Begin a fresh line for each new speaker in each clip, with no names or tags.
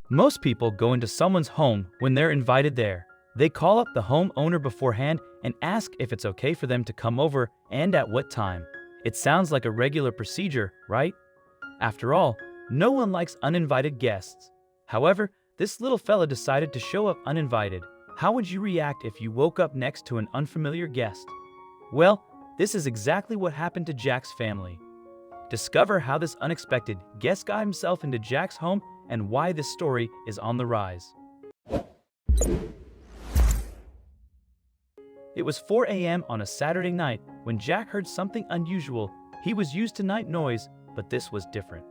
Most people go into someone's home when they're invited there. They call up the homeowner beforehand and ask if it's okay for them to come over and at what time. It sounds like a regular procedure, right? After all, no one likes uninvited guests. However, this little fella decided to show up uninvited. How would you react if you woke up next to an unfamiliar guest? Well, this is exactly what happened to Jack's family. Discover how this unexpected guest got himself into Jack's home and why this story is on the rise. It was 4 a.m. on a Saturday night when Jack heard something unusual. He was used to night noise, but this was different.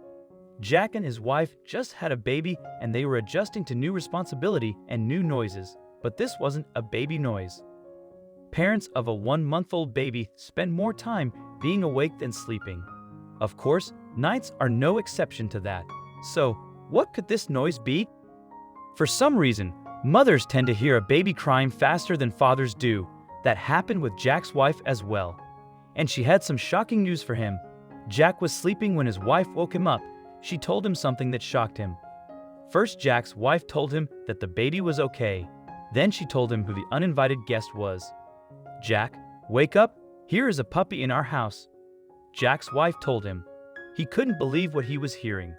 Jack and his wife just had a baby and they were adjusting to new responsibility and new noises, but this wasn't a baby noise. Parents of a 1-month-old baby spend more time being awake than sleeping. Of course, nights are no exception to that. So, what could this noise be? For some reason, mothers tend to hear a baby crying faster than fathers do. That happened with Jack's wife as well. And she had some shocking news for him. Jack was sleeping when his wife woke him up. She told him something that shocked him. First, Jack's wife told him that the baby was okay. Then she told him who the uninvited guest was. "Jack, wake up. Here is a puppy in our house." Jack's wife told him. He couldn't believe what he was hearing.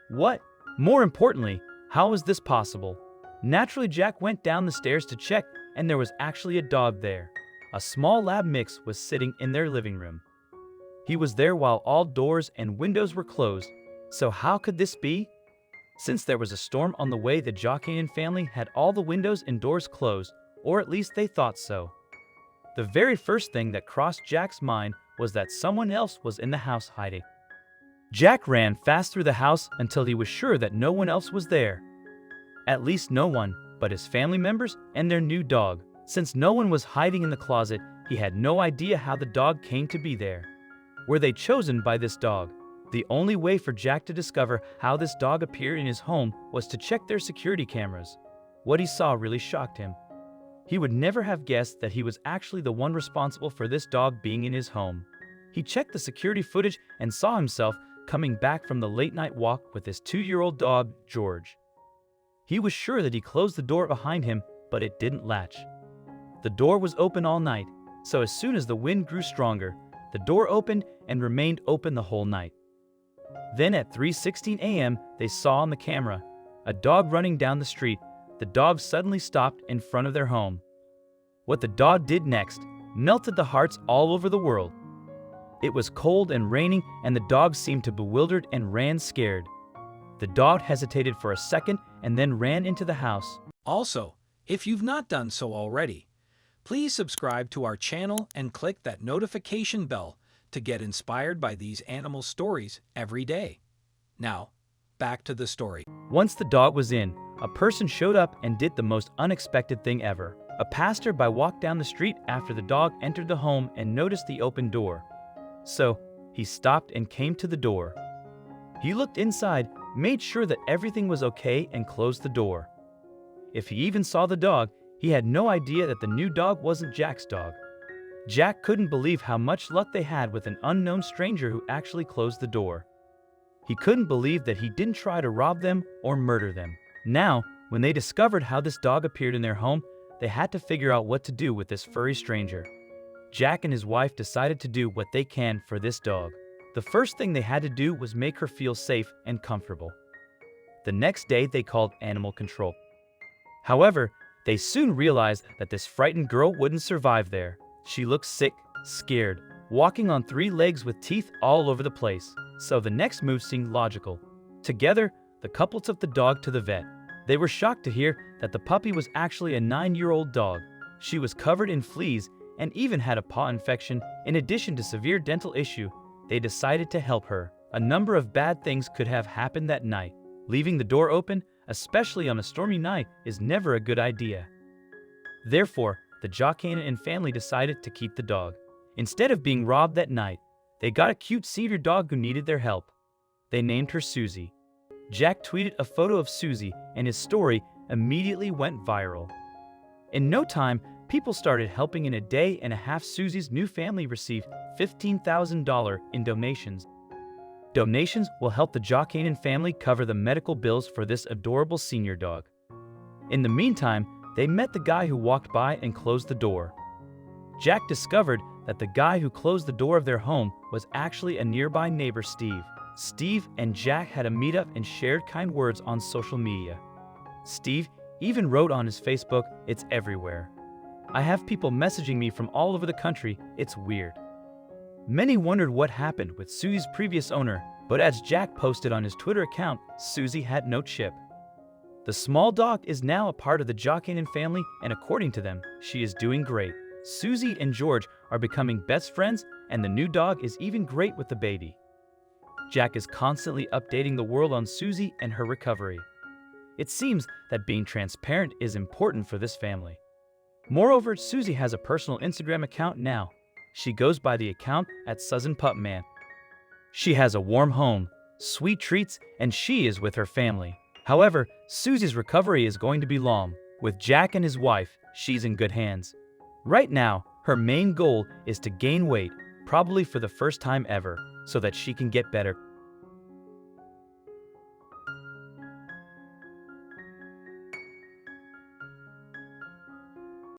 What? More importantly, how was this possible? Naturally, Jack went down the stairs to check, and there was actually a dog there. A small lab mix was sitting in their living room. He was there while all doors and windows were closed. So how could this be? Since there was a storm on the way, the Jockanen family had all the windows and doors closed, or at least they thought so. The very first thing that crossed Jack's mind was that someone else was in the house hiding. Jack ran fast through the house until he was sure that no one else was there. At least no one but his family members and their new dog. Since no one was hiding in the closet, he had no idea how the dog came to be there. Were they chosen by this dog? The only way for Jack to discover how this dog appeared in his home was to check their security cameras. What he saw really shocked him. He would never have guessed that he was actually the one responsible for this dog being in his home. He checked the security footage and saw himself coming back from the late-night walk with his 2-year-old dog, George. He was sure that he closed the door behind him, but it didn't latch. The door was open all night, so as soon as the wind grew stronger, the door opened and remained open the whole night. Then at 3:16 a.m., they saw on the camera a dog running down the street. The dog suddenly stopped in front of their home. What the dog did next melted the hearts all over the world. It was cold and raining, and the dog seemed to bewildered and ran scared. The dog hesitated for a second and then ran into the house.
Also, if you've not done so already, please subscribe to our channel and click that notification bell to get inspired by these animal stories every day. Now, back to the story.
Once the dog was in, a person showed up and did the most unexpected thing ever. A passerby walked down the street after the dog entered the home and noticed the open door. So, he stopped and came to the door. He looked inside, made sure that everything was okay, and closed the door. If he even saw the dog, he had no idea that the new dog wasn't Jack's dog. Jack couldn't believe how much luck they had with an unknown stranger who actually closed the door. He couldn't believe that he didn't try to rob them or murder them. Now, when they discovered how this dog appeared in their home, they had to figure out what to do with this furry stranger. Jack and his wife decided to do what they can for this dog. The first thing they had to do was make her feel safe and comfortable. The next day, they called animal control. However, they soon realized that this frightened girl wouldn't survive there. She looked sick, scared, walking on 3 legs with teeth all over the place. So the next move seemed logical. Together, the couple took the dog to the vet. They were shocked to hear that the puppy was actually a 9-year-old dog. She was covered in fleas and even had a paw infection. In addition to severe dental issue, they decided to help her. A number of bad things could have happened that night. Leaving the door open, especially on a stormy night, is never a good idea. Therefore, the Jockanen family decided to keep the dog. Instead of being robbed that night, they got a cute cedar dog who needed their help. They named her Susie. Jack tweeted a photo of Susie, and his story immediately went viral. In no time, people started helping. In a day and a half, Susie's new family received $15,000 in donations. Donations will help the Jockanen family cover the medical bills for this adorable senior dog. In the meantime, they met the guy who walked by and closed the door. Jack discovered that the guy who closed the door of their home was actually a nearby neighbor, Steve. Steve and Jack had a meetup and shared kind words on social media. Steve even wrote on his Facebook, "It's everywhere. I have people messaging me from all over the country, it's weird." Many wondered what happened with Susie's previous owner, but as Jack posted on his Twitter account, Susie had no chip. The small dog is now a part of the Jockanen family, and according to them, she is doing great. Susie and George are becoming best friends, and the new dog is even great with the baby. Jack is constantly updating the world on Susie and her recovery. It seems that being transparent is important for this family. Moreover, Susie has a personal Instagram account now. She goes by the account at @SusanPupMan. She has a warm home, sweet treats, and she is with her family. However, Susie's recovery is going to be long. With Jack and his wife, she's in good hands. Right now, her main goal is to gain weight, probably for the first time ever, so that she can get better.